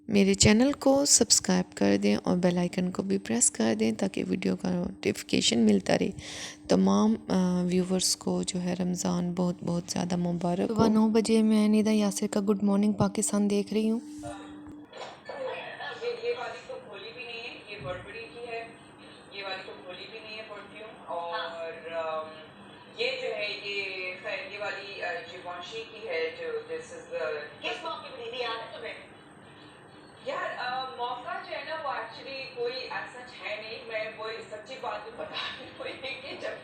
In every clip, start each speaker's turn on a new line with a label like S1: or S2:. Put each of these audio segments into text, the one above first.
S1: मेरे चैनल को सब्सक्राइब कर दें और बेल आइकन को भी प्रेस कर दें ताकि वीडियो का नोटिफिकेशन मिलता रहे। तमाम व्यूवर्स को जो है रमज़ान बहुत बहुत ज़्यादा मुबारक हो। सुबह 9 बजे मैं निदा यासिर का गुड मॉर्निंग पाकिस्तान देख रही हूँ।
S2: ये वाली तो खोली भी नहीं है, ये बर्बरी की है। ये वाली तो खोली भी नहीं है परफ्यूम। और ये जो है ये वाली जिवाशी की है जो दिस इज किस मौके पे दीदी याद है तुम्हें? यार मौका जो है ना वो एक्चुअली कोई सच है नहीं। मैं वो सच्ची बात भी बता रही हूँ कि जब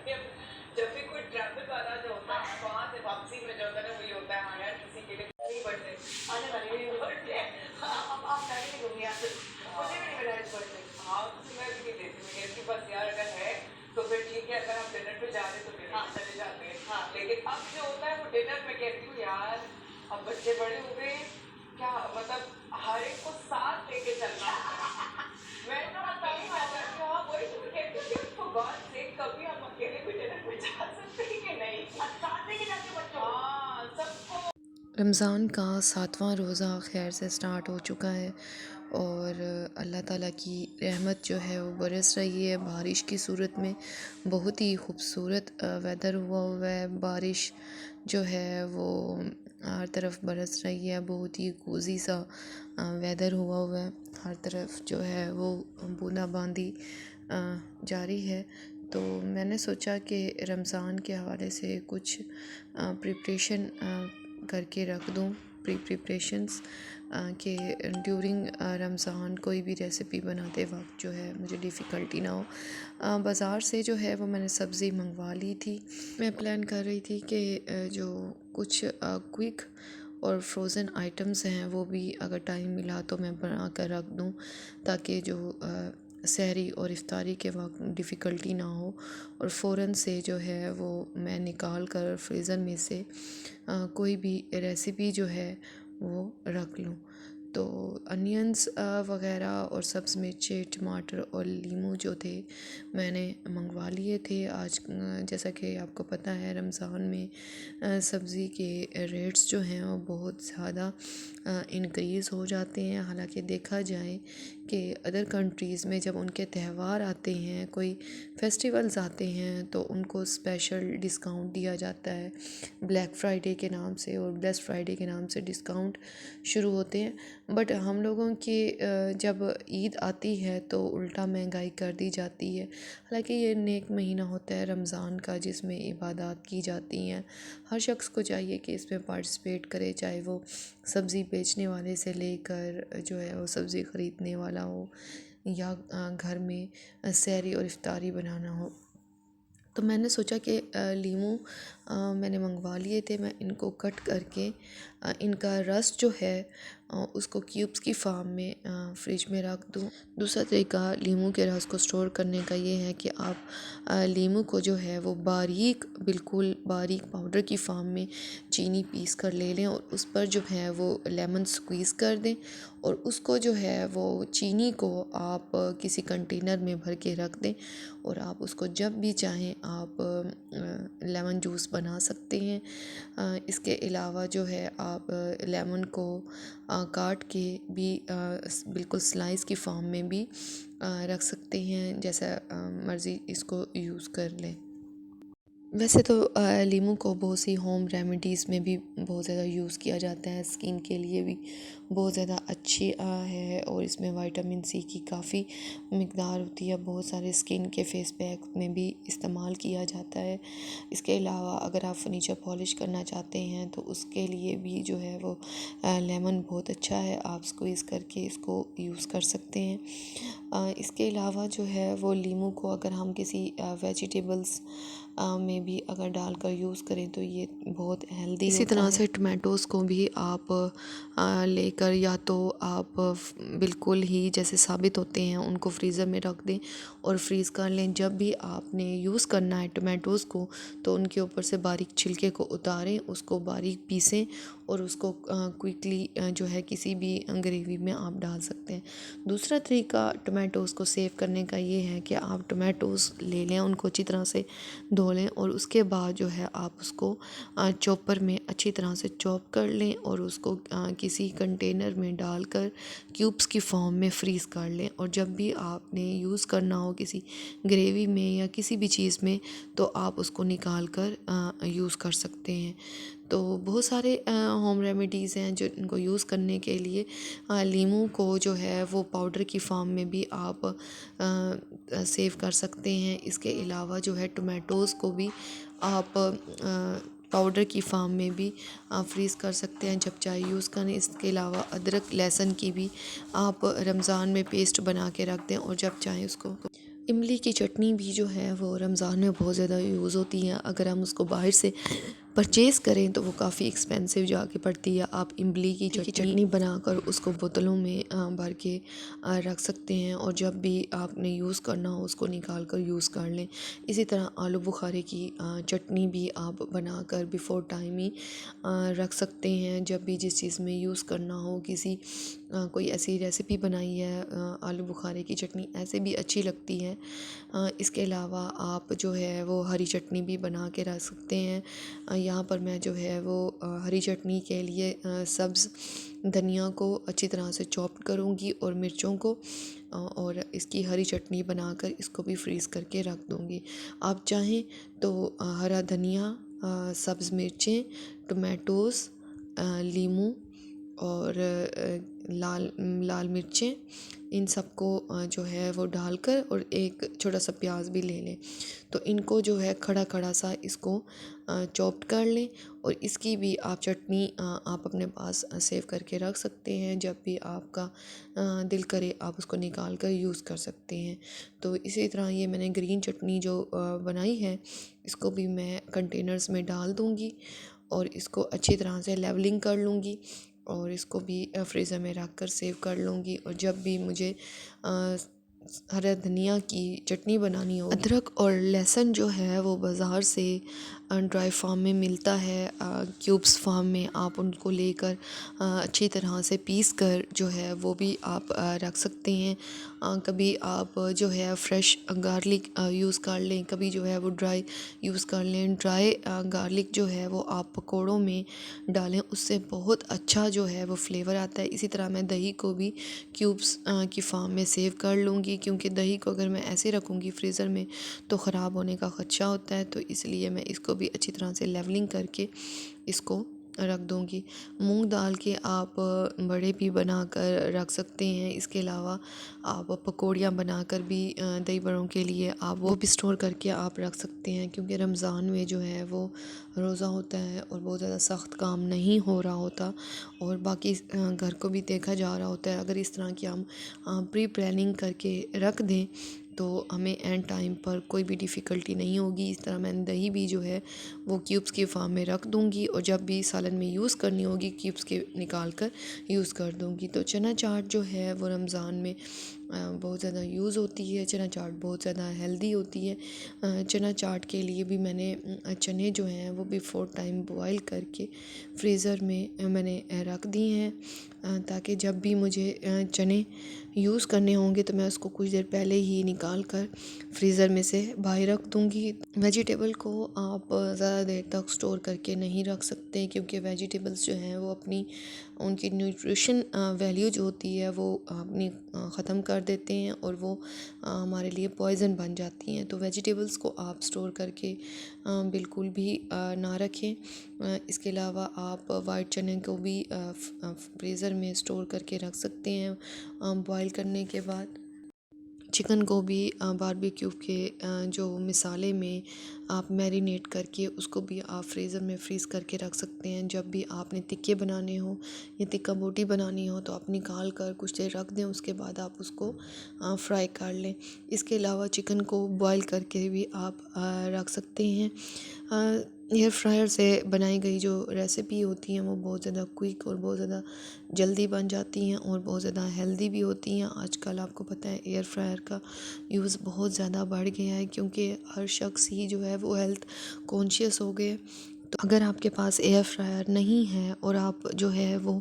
S2: भी कोई ट्रैवल वाला जो होता है वहाँ से वापसी में जो होता है ना वही होता है। हाँ यार किसी के लिए नहीं बर्थडे आने वाली मेरी बर्थडे। हाँ अब आप मैं भी नहीं दूंगी यहाँ से मुझे भी नहीं मिला इस बर्थडे। हाँ तो मैं भी नहीं देती। मैं कहती बस यार अगर है तो फिर ठीक है, अगर आप डिनर पे जा रहे तो डिनर पे चले जाते हैं। हाँ लेकिन अब जो होता है वो डिनर में कहती हूँ यार अब बच्चे बड़े हो गए, क्या मतलब हर एक को साथ लेके चलना होता है। मैं तो तभी आ जाती हूँ। हाँ वही तो मैं कहती हूँ कि for God's sake कभी हम अकेले भी डिनर पे जा सकते हैं कि नहीं? साथ लेके जाते बच्चों को। हाँ सबको।
S1: रमज़ान का 7वां रोज़ा खैर से स्टार्ट हो चुका है और अल्लाह ताला की रहमत जो है वो बरस रही है बारिश की सूरत में। बहुत ही खूबसूरत वेदर हुआ है। बारिश जो है वो हर तरफ बरस रही है। बहुत ही कोज़ी सा वेदर हुआ है। हर तरफ जो है वो बूंदाबांदी जारी है। तो मैंने सोचा कि रमज़ान के हवाले से कुछ प्रिपरेशन करके रख दूँ। प्रिपरेशंस कि ड्यूरिंग रमज़ान कोई भी रेसिपी बनाते वक्त जो है मुझे डिफ़िकल्टी ना हो। बाज़ार से जो है वो मैंने सब्ज़ी मंगवा ली थी। मैं प्लान कर रही थी कि जो कुछ क्विक और फ्रोज़न आइटम्स हैं वो भी अगर टाइम मिला तो मैं बना कर रख दूँ ताकि जो सहरी और इफ्तारी के वक्त डिफ़िकल्टी ना हो और फ़ौरन से जो है वो मैं निकाल कर फ्रीज़र में से कोई भी रेसिपी जो है वो रख लूँ। तो अनियंस वग़ैरह और सब्ज़ मिर्ची टमाटर और लीमू जो थे मैंने मंगवा लिए थे। आज जैसा कि आपको पता है रमज़ान में सब्ज़ी के रेट्स जो हैं वो बहुत ज़्यादा इंक्रीज़ हो जाते हैं। हालांकि देखा जाए कि अदर कंट्रीज़ में जब उनके त्यौहार आते हैं, कोई फेस्टिवल्स आते हैं तो उनको स्पेशल डिस्काउंट दिया जाता है ब्लैक फ्राइडे के नाम से और ब्लेस्ड फ्राइडे के नाम से डिस्काउंट शुरू होते हैं। बट हम लोगों की जब ईद आती है तो उल्टा महंगाई कर दी जाती है। हालांकि ये नेक महीना होता है रमज़ान का जिसमें इबादत की जाती हैं। हर शख्स को चाहिए कि इसमें पार्टिसिपेट करे, चाहे वो सब्ज़ी बेचने वाले से लेकर जो है वो सब्ज़ी ख़रीदने वाला हो या घर में सहरी और इफ्तारी बनाना हो। तो मैंने सोचा कि लीमू मैंने मंगवा लिए थे। मैं इनको कट करके इनका रस जो है उसको क्यूब्स की फॉर्म में फ्रिज में रख दूँ। दूसरा तरीका लीमू के रस को स्टोर करने का ये है कि आप लीमू को जो है वो बारीक बिल्कुल बारीक पाउडर की फॉर्म में चीनी पीस कर ले लें और उस पर जो है वो लेमन स्क्वीज़ कर दें और उसको जो है वो चीनी को आप किसी कंटेनर में भर के रख दें और आप उसको जब भी चाहें आप लेमन जूस बना सकते हैं। इसके अलावा जो है आप लेमन को काट के भी बिल्कुल स्लाइस की फॉर्म में भी रख सकते हैं, जैसा मर्ज़ी इसको यूज़ कर लें। वैसे तो लीमू को बहुत सी होम रेमेडीज़ में भी बहुत ज़्यादा यूज़ किया जाता है। स्किन के लिए भी बहुत ज़्यादा अच्छी है और इसमें विटामिन सी की काफ़ी मिक़दार होती है। बहुत सारे स्किन के फेस पैक में भी इस्तेमाल किया जाता है। इसके अलावा अगर आप फर्नीचर पॉलिश करना चाहते हैं तो उसके लिए भी जो है वो लेमन बहुत अच्छा है। आप स्क्वीज़ करके इसको यूज़ कर सकते हैं। इसके अलावा जो है वो लीमू को अगर हम किसी वेजिटेबल्स में भी अगर डालकर यूज़ करें तो ये बहुत हेल्दी इसी तरह से टमाटोज़ को भी आप लेकर या तो आप बिल्कुल ही जैसे साबित होते हैं उनको फ्रीज़र में रख दें और फ्रीज़ कर लें। जब भी आपने यूज़ करना है टमाटोज़ को तो उनके ऊपर से बारीक छिलके को उतारें, उसको बारीक पीसें और उसको क्विकली जो है किसी भी ग्रेवी में आप डाल सकते हैं। दूसरा तरीका टमाटोज़ को सेव करने का ये है कि आप टमाटोज़ ले लें, उनको अच्छी तरह से धो लें और उसके बाद जो है आप उसको चॉपर में अच्छी तरह से चॉप कर लें और उसको किसी कंटेनर में डालकर क्यूब्स की फॉर्म में फ्रीज़ कर लें। और जब भी आपने यूज़ करना हो किसी ग्रेवी में या किसी भी चीज़ में तो आप उसको निकाल कर यूज़ कर सकते हैं। तो बहुत सारे होम रेमेडीज़ हैं जो इनको यूज़ करने के लिए। लीमू को जो है वो पाउडर की फॉर्म में भी आप सेव कर सकते हैं। इसके अलावा जो है टोमेटोज़ को भी आप पाउडर की फॉर्म में भी फ्रीज़ कर सकते हैं जब चाहे यूज़ करें। इसके अलावा अदरक लहसुन की भी आप रमज़ान में पेस्ट बना के रख दें और जब चाहें उसको। इमली की चटनी भी जो है वो रमज़ान में बहुत ज़्यादा यूज़ होती है। अगर हम उसको बाहर से परचेज़ करें तो वो काफ़ी एक्सपेंसिव जाके पड़ती है। आप इमली की चटनी बनाकर उसको बोतलों में भर के रख सकते हैं और जब भी आपने यूज़ करना हो उसको निकाल कर यूज़ कर लें। इसी तरह आलू बुखारे की चटनी भी आप बनाकर बिफ़ोर टाइम ही रख सकते हैं। जब भी जिस चीज़ में यूज़ करना हो किसी कोई ऐसी रेसिपी बनाई है आलू बुखारे की चटनी ऐसे भी अच्छी लगती है। इसके अलावा आप जो है वो हरी चटनी भी बना के रख सकते हैं। यहाँ पर मैं जो है वो हरी चटनी के लिए सब्ज़ धनिया को अच्छी तरह से चॉप करूँगी और मिर्चों को और इसकी हरी चटनी बनाकर इसको भी फ्रीज़ करके रख दूँगी। आप चाहें तो हरा धनिया, सब्ज़ मिर्चें, टोमेटोज़, लीमू और लाल लाल मिर्चें इन सबको जो है वो डालकर और एक छोटा सा प्याज भी ले लें। तो इनको जो है खड़ा खड़ा सा इसको चॉप कर लें और इसकी भी आप चटनी आप अपने पास सेव करके रख सकते हैं। जब भी आपका दिल करे आप उसको निकाल कर यूज़ कर सकते हैं। तो इसी तरह ये मैंने ग्रीन चटनी जो बनाई है इसको भी मैं कंटेनर्स में डाल दूँगी और इसको अच्छी तरह से लेवलिंग कर लूँगी और इसको भी फ्रीज़र में रख कर सेव कर लूँगी। और जब भी मुझे हरा धनिया की चटनी बनानी हो, अदरक और लहसुन जो है वो बाज़ार से ड्राई फार्म में मिलता है, क्यूब्स फार्म में आप उनको लेकर अच्छी तरह से पीस कर जो है वो भी आप रख सकते हैं। कभी आप जो है फ्रेश गार्लिक यूज़ कर लें, कभी जो है वो ड्राई यूज़ कर लें। ड्राई गार्लिक जो है वो आप पकौड़ों में डालें, उससे बहुत अच्छा जो है वो फ्लेवर आता है। इसी तरह मैं दही को भी क्यूब्स की फॉर्म में सेव कर लूँगी क्योंकि दही को अगर मैं ऐसे रखूँगी फ्रीज़र में तो ख़राब होने का ख़दशा होता है। तो इसलिए मैं इसको भी अच्छी तरह से लेवलिंग करके इसको रख दूँगी। मूंग दाल के आप बड़े भी बनाकर रख सकते हैं। इसके अलावा आप पकौड़ियाँ बनाकर भी दही बड़ों के लिए आप वो भी स्टोर करके आप रख सकते हैं क्योंकि रमज़ान में जो है वो रोज़ा होता है और बहुत ज़्यादा सख्त काम नहीं हो रहा होता और बाकी घर को भी देखा जा रहा होता है। अगर इस तरह की हम प्री प्लानिंग करके रख दें तो हमें एंड टाइम पर कोई भी डिफ़िकल्टी नहीं होगी। इस तरह मैं दही भी जो है वो क्यूब्स की फॉर्म में रख दूँगी और जब भी सालन में यूज़ करनी होगी क्यूब्स के निकाल कर यूज़ कर दूँगी। तो चना चाट जो है वो रमज़ान में बहुत ज़्यादा यूज़ होती है। चना चाट बहुत ज़्यादा हेल्दी होती है। चना चाट के लिए भी मैंने चने जो हैं वो बिफ़ोर टाइम बॉयल करके फ्रीज़र में मैंने रख दिए हैं ताकि जब भी मुझे चने यूज़ करने होंगे तो मैं उसको कुछ देर पहले ही निकाल कर फ्रीज़र में से बाहर रख दूँगी। वेजिटेबल को आप ज़्यादा देर तक स्टोर करके नहीं रख सकते क्योंकि वेजिटेबल्स जो हैं वो अपनी उनकी न्यूट्रिशन वैल्यू जो होती है वो अपनी ख़त्म कर देते हैं और वो हमारे लिए पॉइज़न बन जाती हैं। तो वेजिटेबल्स को आप स्टोर करके बिल्कुल भी ना रखें। इसके अलावा आप वाइट चने को भी फ्रीज़र में स्टोर करके रख सकते हैं बॉयल करने के बाद। चिकन को भी बारबेक्यू के जो मसाले में आप मैरिनेट करके उसको भी आप फ्रीज़र में फ्रीज़ करके रख सकते हैं। जब भी आपने टिक्के बनाने हो या टिक्का बोटी बनानी हो तो आप निकाल कर कुछ देर रख दें, उसके बाद आप उसको फ्राई कर लें। इसके अलावा चिकन को बॉयल करके भी आप रख सकते हैं। एयर फ्रायर से बनाई गई जो रेसिपी होती हैं वो बहुत ज़्यादा क्विक और बहुत ज़्यादा जल्दी बन जाती हैं और बहुत ज़्यादा हेल्दी भी होती हैं। आजकल आपको पता है एयर फ्रायर का यूज़ बहुत ज़्यादा बढ़ गया है क्योंकि हर शख्स ही जो है वो हेल्थ कॉन्शियस हो गए। तो अगर आपके पास एयर फ्रायर नहीं है और आप जो है वो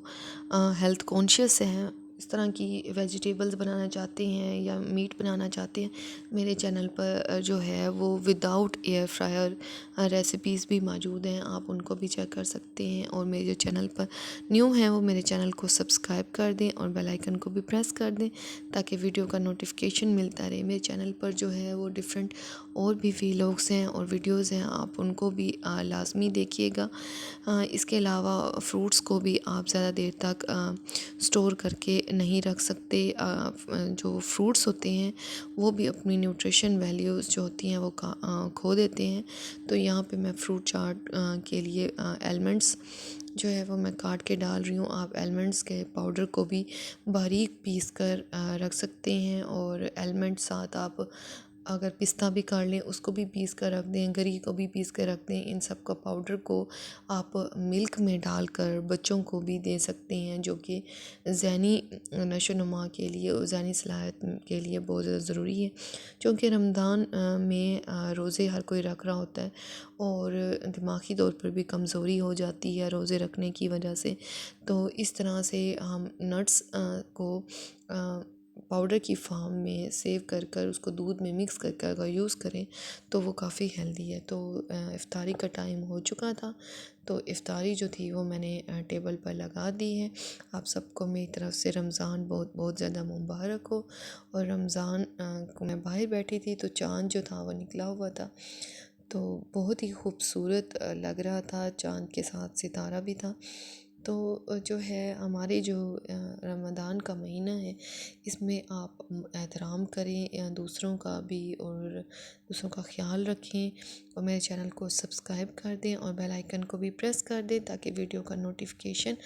S1: हेल्थ कॉन्शियस हैं इस तरह की वेजिटेबल्स बनाना चाहते हैं या मीट बनाना चाहते हैं, मेरे चैनल पर जो है वो विदाउट एयर फ्रायर रेसिपीज़ भी मौजूद हैं, आप उनको भी चेक कर सकते हैं। और मेरे जो चैनल पर न्यू हैं वो मेरे चैनल को सब्सक्राइब कर दें और बेल आइकन को भी प्रेस कर दें ताकि वीडियो का नोटिफिकेशन मिलता रहे। मेरे चैनल पर जो है वो डिफरेंट और भी व्लॉग्स हैं और वीडियोज़ हैं, आप उनको भी लाजमी देखिएगा। इसके अलावा फ्रूट्स को भी आप ज़्यादा देर तक स्टोर करके नहीं रख सकते। जो फ्रूट्स होते हैं वो भी अपनी न्यूट्रिशन वैल्यूज़ जो होती हैं वो खो देते हैं। तो यहाँ पे मैं फ्रूट चाट के लिए एलमंड्स जो है वो मैं काट के डाल रही हूँ। आप एलमंड्स के पाउडर को भी बारीक पीस कर रख सकते हैं, और एलमंड साथ आप अगर पिस्ता भी काट लें उसको भी पीस कर रख दें, गरी को भी पीस कर रख दें। इन सब का पाउडर को आप मिल्क में डालकर बच्चों को भी दे सकते हैं, जो कि ज़हनी नशोनुमा के लिए और ज़हनी सलाहियत के लिए बहुत ज़्यादा ज़रूरी है। क्योंकि रमज़ान में रोज़े हर कोई रख रहा होता है और दिमागी तौर पर भी कमज़ोरी हो जाती है रोज़े रखने की वजह से। तो इस तरह से हम नट्स को पाउडर की फॉर्म में सेव कर कर उसको दूध में मिक्स कर कर अगर यूज़ करें तो वो काफ़ी हेल्दी है। तो इफ्तारी का टाइम हो चुका था, तो इफ्तारी जो थी वो मैंने टेबल पर लगा दी है। आप सबको मेरी तरफ से रमज़ान बहुत बहुत ज़्यादा मुबारक हो। और रमज़ान को मैं बाहर बैठी थी तो चाँद जो था वो निकला हुआ था, तो बहुत ही खूबसूरत लग रहा था, चाँद के साथ सितारा भी था। तो जो है हमारे जो रमज़ान का महीना है इसमें आप एहतराम करें दूसरों का भी, और दूसरों का ख्याल रखें, और मेरे चैनल को सब्सक्राइब कर दें और बेल आइकन को भी प्रेस कर दें ताकि वीडियो का नोटिफिकेशन